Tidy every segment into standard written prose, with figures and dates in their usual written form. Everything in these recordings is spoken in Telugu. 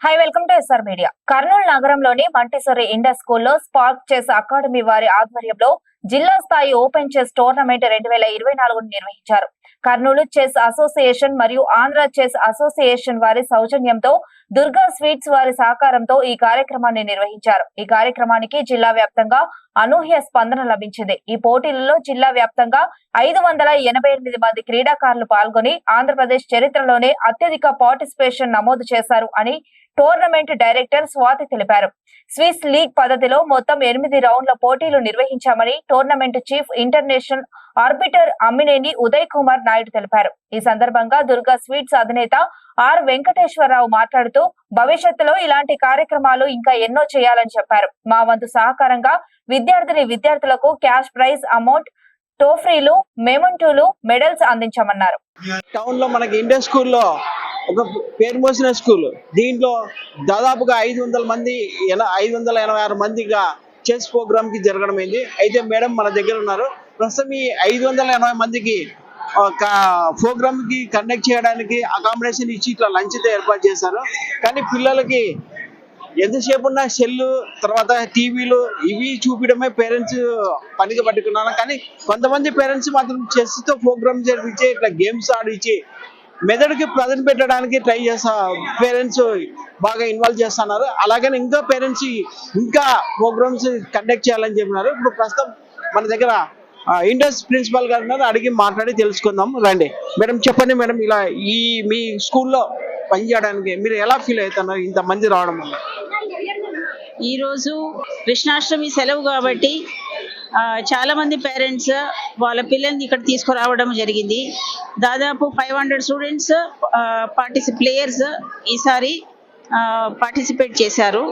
Hi welcome to S R media. Kurnool నగరంలోని మంటేశ్వరి ఇండస్ స్కూల్లో స్పార్క్ చెస్ అకాడమీ వారి ఆధ్వర్యంలో జిల్లా స్థాయి ఓపెన్ చెస్ టోర్నమెంట్ 2024 నిర్వహించారు. కర్నూలు చెస్ అసోసియేషన్ మరియు ఆంధ్ర చెస్ అసోసియేషన్ వారి సౌజన్యంతో దుర్గా స్వీట్స్ వారి సహకారంతో ఈ కార్యక్రమాన్ని నిర్వహించారు. ఈ కార్యక్రమానికి జిల్లా వ్యాప్తంగా అనూహ్య స్పందన లభించింది. ఈ పోటీలలో జిల్లా వ్యాప్తంగా 588 మంది క్రీడాకారులు పాల్గొని ఆంధ్రప్రదేశ్ చరిత్రలోనే అత్యధిక పార్టిసిపేషన్ నమోదు చేశారు అని టోర్నమెంట్ డైరెక్టర్ స్వాతి తెలిపారు. స్విస్ లీగ్ పద్ధతిలో మొత్తం 8 రౌండ్ల పోటీలు నిర్వహించామని tournament chief international arbiter Ammineni Uday Kumar Naidu తెలిపారు. ఈ సందర్భంగా దుర్గా స్వీట్స్ అధినేత ఆర్ వెంకటేశ్వరరావు మాట్లాడుతూ భవిష్యత్తులో ఇలాంటి కార్యక్రమాలు ఇంకా ఎన్నో చేయాలని చెప్పారు. మా వంతు సహకారంగా విద్యార్థులకు క్యాష్ ప్రైజ్ అమౌంట్, టోఫ్రీలు, మెమెంటోలు, మెడల్స్ అందించామన్నారు. టౌన్ లో మనకి ఇండియన్ స్కూల్లో ఒక పేరు మోసిన స్కూల్. దీంట్లో దాదాపుగా 586 మందిగా చెస్ ప్రోగ్రామ్ కి జరగడం అయింది. అయితే మేడం మన దగ్గర ఉన్నారు. ప్రస్తుతం ఈ 580 మందికి ప్రోగ్రామ్ కి కండక్ట్ చేయడానికి అకామిడేషన్ ఇచ్చి ఇట్లా లంచ్ ఏర్పాటు చేశారు. కానీ పిల్లలకి ఎంతసేపు ఉన్న సెల్లు, తర్వాత టీవీలు ఇవి చూపించడమే పేరెంట్స్ పనికి పట్టుకున్నారు. కానీ కొంతమంది పేరెంట్స్ మాత్రం చెస్ తో ప్రోగ్రామ్ జరిపించి ఇట్లా గేమ్స్ ఆడిచ్చి మెదడుకి ప్రజలు పెట్టడానికి ట్రై చేస్తా పేరెంట్స్ బాగా ఇన్వాల్వ్ చేస్తున్నారు. అలాగని ఇంకా పేరెంట్స్ ఇంకా ప్రోగ్రామ్స్ కండక్ట్ చేయాలని చెప్పినారు. ఇప్పుడు ప్రస్తుతం మన దగ్గర ఇండస్ ప్రిన్సిపల్ గారు ఉన్నారు, అడిగి మాట్లాడి తెలుసుకుందాం రండి. మేడం చెప్పండి మేడం, ఇలా మీ స్కూల్లో పనిచేయడానికి మీరు ఎలా ఫీల్ అవుతున్నారు ఇంతమంది రావడం వల్ల? ఈరోజు కృష్ణాష్టమి సెలవు కాబట్టి చాలా మంది పేరెంట్స్ వాళ్ళ పిల్లల్ని ఇక్కడ తీసుకురావడం జరిగింది. దాదాపు 500 స్టూడెంట్స్ ప్లేయర్స్ ఈసారి పార్టిసిపేట్ చేశారు.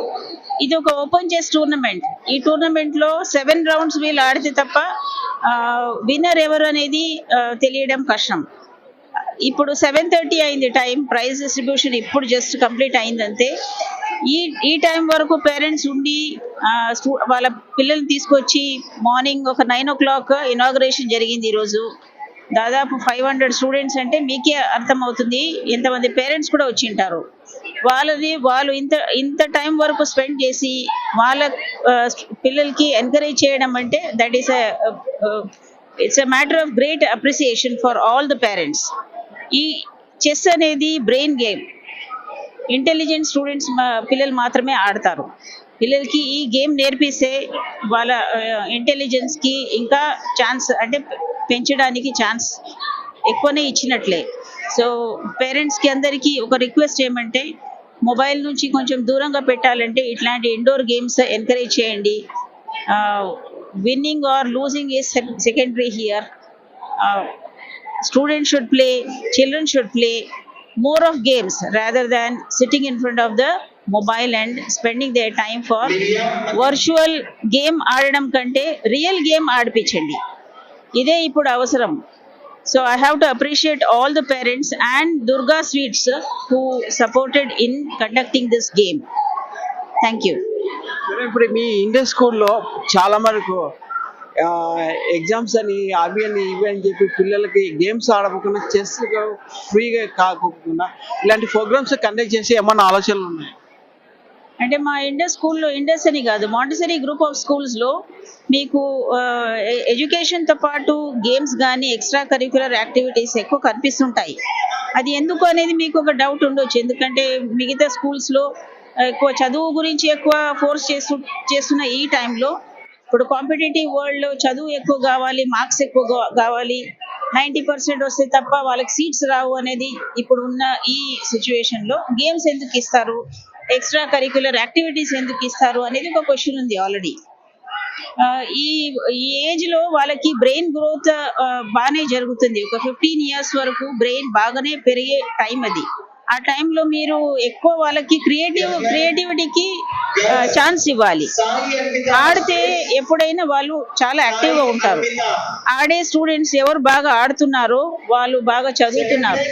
ఇది ఒక ఓపెన్ చెస్ టోర్నమెంట్. ఈ టోర్నమెంట్లో 7 రౌండ్స్ వీళ్ళు ఆడితే తప్ప విన్నర్ ఎవరు అనేది తెలియడం కష్టం. ఇప్పుడు 7:30 అయింది టైం. ప్రైజ్ డిస్ట్రిబ్యూషన్ ఇప్పుడు జస్ట్ కంప్లీట్ అయిందంతే. ఈ టైం వరకు పేరెంట్స్ ఉండి వాళ్ళ పిల్లల్ని తీసుకొచ్చి మార్నింగ్ ఒక 9 o'clock ఇనాగ్రేషన్ జరిగింది. ఈరోజు దాదాపు 500 స్టూడెంట్స్ అంటే మీకే అర్థమవుతుంది ఎంతమంది పేరెంట్స్ కూడా వచ్చి ఉంటారు. వాళ్ళు ఇంత టైం వరకు స్పెండ్ చేసి వాళ్ళ పిల్లలకి ఎంకరేజ్ చేయడం అంటే that is it's a matter of great appreciation for all the parents. ఈ చెస్ అనేది బ్రెయిన్ గేమ్. ఇంటెలిజెంట్ స్టూడెంట్స్ పిల్లలు మాత్రమే ఆడతారు. పిల్లలకి ఈ గేమ్ నేర్పిస్తే వాళ్ళ ఇంటెలిజెన్స్కి ఇంకా ఛాన్స్ అంటే పెంచడానికి ఛాన్స్ ఎక్కువనే ఇచ్చినట్లే. సో పేరెంట్స్కి అందరికీ ఒక రిక్వెస్ట్ ఏమంటే మొబైల్ నుంచి కొంచెం దూరంగా పెట్టాలంటే ఇట్లాంటి ఇండోర్ గేమ్స్ ఎంకరేజ్ చేయండి. Winning or losing is secondary here. Students should play, children should play more of games rather than sitting in front of the mobile and spending their time for virtual game ఆడడం కంటే రియల్ గేమ్ ఆడిపించండి. ఇదే ఇప్పుడు అవసరం. So I have to appreciate all the parents and Durga Sweets who supported in conducting this game. Thank you. ఇప్పుడు మీ ఇండియన్ స్కూల్లో చాలా వరకు ఎగ్జామ్స్ అని అవి అని ఇవి అని చెప్పి పిల్లలకి గేమ్స్ ఆడకుండా చెస్ ఫ్రీగా కాకుండా ఇలాంటి ప్రోగ్రామ్స్ కండక్ట్ చేసి ఏమన్నా ఆలోచనలు ఉన్నాయి? అంటే మా ఇండస్ స్కూల్లో, ఇండస్ అని కాదు, మాంటిసరీ గ్రూప్ ఆఫ్ స్కూల్స్లో మీకు ఎడ్యుకేషన్తో పాటు గేమ్స్ కానీ ఎక్స్ట్రా కరిక్యులర్ యాక్టివిటీస్ ఎక్కువ కనిపిస్తుంటాయి. అది ఎందుకు అనేది మీకు ఒక డౌట్ ఉండొచ్చు. ఎందుకంటే మిగతా స్కూల్స్లో ఎక్కువ చదువు గురించి ఎక్కువ ఫోర్స్ చేస్తున్న ఈ టైంలో ఇప్పుడు కాంపిటేటివ్ వరల్డ్లో చదువు ఎక్కువ కావాలి, మార్క్స్ ఎక్కువ కావాలి, 90% వస్తే తప్ప వాళ్ళకి సీట్స్ రావు అనేది ఇప్పుడు ఉన్న ఈ సిచ్యువేషన్లో గేమ్స్ ఎందుకు ఇస్తారు, ఎక్స్ట్రా కరిక్యులర్ యాక్టివిటీస్ ఎందుకు ఇస్తారు అనేది ఒక క్వశ్చన్ ఉంది ఆల్రెడీ. ఈ ఏజ్లో వాళ్ళకి బ్రెయిన్ గ్రోత్ బాగానే జరుగుతుంది. ఒక 15 years వరకు బ్రెయిన్ బాగానే పెరిగే టైం అది. ఆ టైంలో మీరు ఎక్కువ వాళ్ళకి క్రియేటివిటీకి ఛాన్స్ ఇవ్వాలి. ఆడితే ఎప్పుడైనా వాళ్ళు చాలా యాక్టివ్గా ఉంటారు. ఆడే స్టూడెంట్స్ ఎవరు బాగా ఆడుతున్నారో వాళ్ళు బాగా చదువుతున్నారు.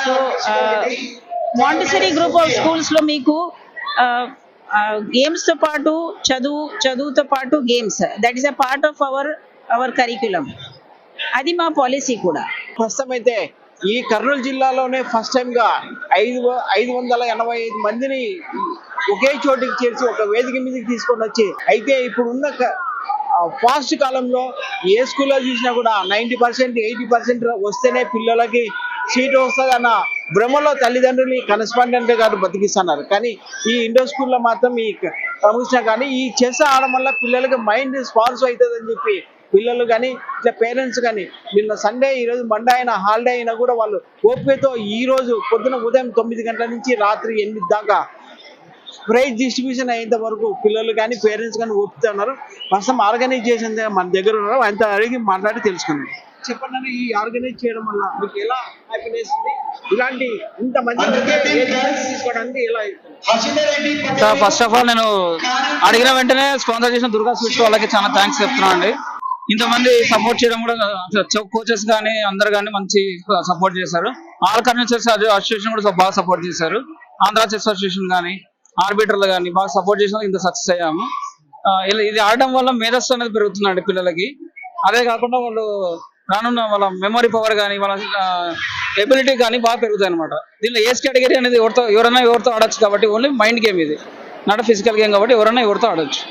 సో మాంటిసరీ గ్రూప్ ఆఫ్ స్కూల్స్లో మీకు గేమ్స్తో పాటు చదువుతో పాటు games, that is a part of our curriculum. అది మా పాలసీ కూడా. ప్రస్తుతం అయితే ఈ కర్నూలు జిల్లాలోనే ఫస్ట్ టైం గా 585 మందిని ఒకే చోటికి చేర్చి ఒక వేదిక మీదకి తీసుకొని వచ్చి, అయితే ఇప్పుడున్న ఫాస్ట్ కాలంలో ఏ స్కూల్లో చూసినా కూడా 90% 80% వస్తేనే పిల్లలకి సీటు వస్తుంది అన్న భ్రమలో తల్లిదండ్రులు కరెస్పాండెంట్ గారు బతికిస్తున్నారు. కానీ ఈ ఇండోర్ స్కూల్లో మాత్రం ఈ గమనించినా కానీ ఈ చెస్ ఆడడం వల్ల పిల్లలకి మైండ్ స్పాన్స్ అవుతుంది అని చెప్పి పిల్లలు కానీ ఇట్లా పేరెంట్స్ కానీ నిన్న సండే ఈరోజు మండే అయినా హాలిడే అయినా కూడా వాళ్ళు ఓపికతో ఈ రోజు పొద్దున ఉదయం 9 గంటల నుంచి రాత్రి 8 దాకా ప్రైజ్ డిస్ట్రిబ్యూషన్ అయ్యేంత వరకు పిల్లలు కానీ పేరెంట్స్ కానీ ఓపుతున్నారు. ప్రస్తుతం ఆర్గనైజేషన్ మన దగ్గర ఉన్నారు, ఆయనతో అడిగి మాట్లాడి తెలుసుకున్నాం. చెప్పండి, ఈ ఆర్గనైజ్ చేయడం వల్ల మీకు ఎలా హ్యాపీనెస్ ఉంది? ఇలాంటి ఇంతమంది తీసుకోవడానికి ఎలా? సార్ ఫస్ట్ ఆఫ్ ఆల్ నేను అడిగిన వెంటనే స్పాన్సర్ చేసిన దుర్గా స్వీట్స్ వాళ్ళకి చాలా థ్యాంక్స్ చెప్తున్నాను అండి. ఇంతమంది సపోర్ట్ చేయడం కూడా కోచెస్ కానీ అందరు కానీ మంచి సపోర్ట్ చేశారు. ఆల్ కర్నూలు చెస్ అసోసియేషన్ కూడా బాగా సపోర్ట్ చేశారు. ఆంధ్ర చెస్ అసోసియేషన్ కానీ ఆర్బిటర్లు కానీ బాగా సపోర్ట్ చేసిన ఇంత సక్సెస్ అయ్యాము. ఇది ఆడడం వల్ల మేధస్సు అనేది పెరుగుతుందండి పిల్లలకి. అదే కాకుండా వాళ్ళు రానున్న వాళ్ళ మెమరీ పవర్ కానీ వాళ్ళ ఎబిలిటీ కానీ బాగా పెరుగుతాయి అనమాట. దీనిలో ఏజ్ కేటగిరీ అనేది ఎవరితో ఆడొచ్చు కాబట్టి ఓన్లీ మైండ్ గేమ్, ఇది నాట్ ఫిజికల్ గేమ్ కాబట్టి ఎవరైనా ఎవరితో ఆడొచ్చు.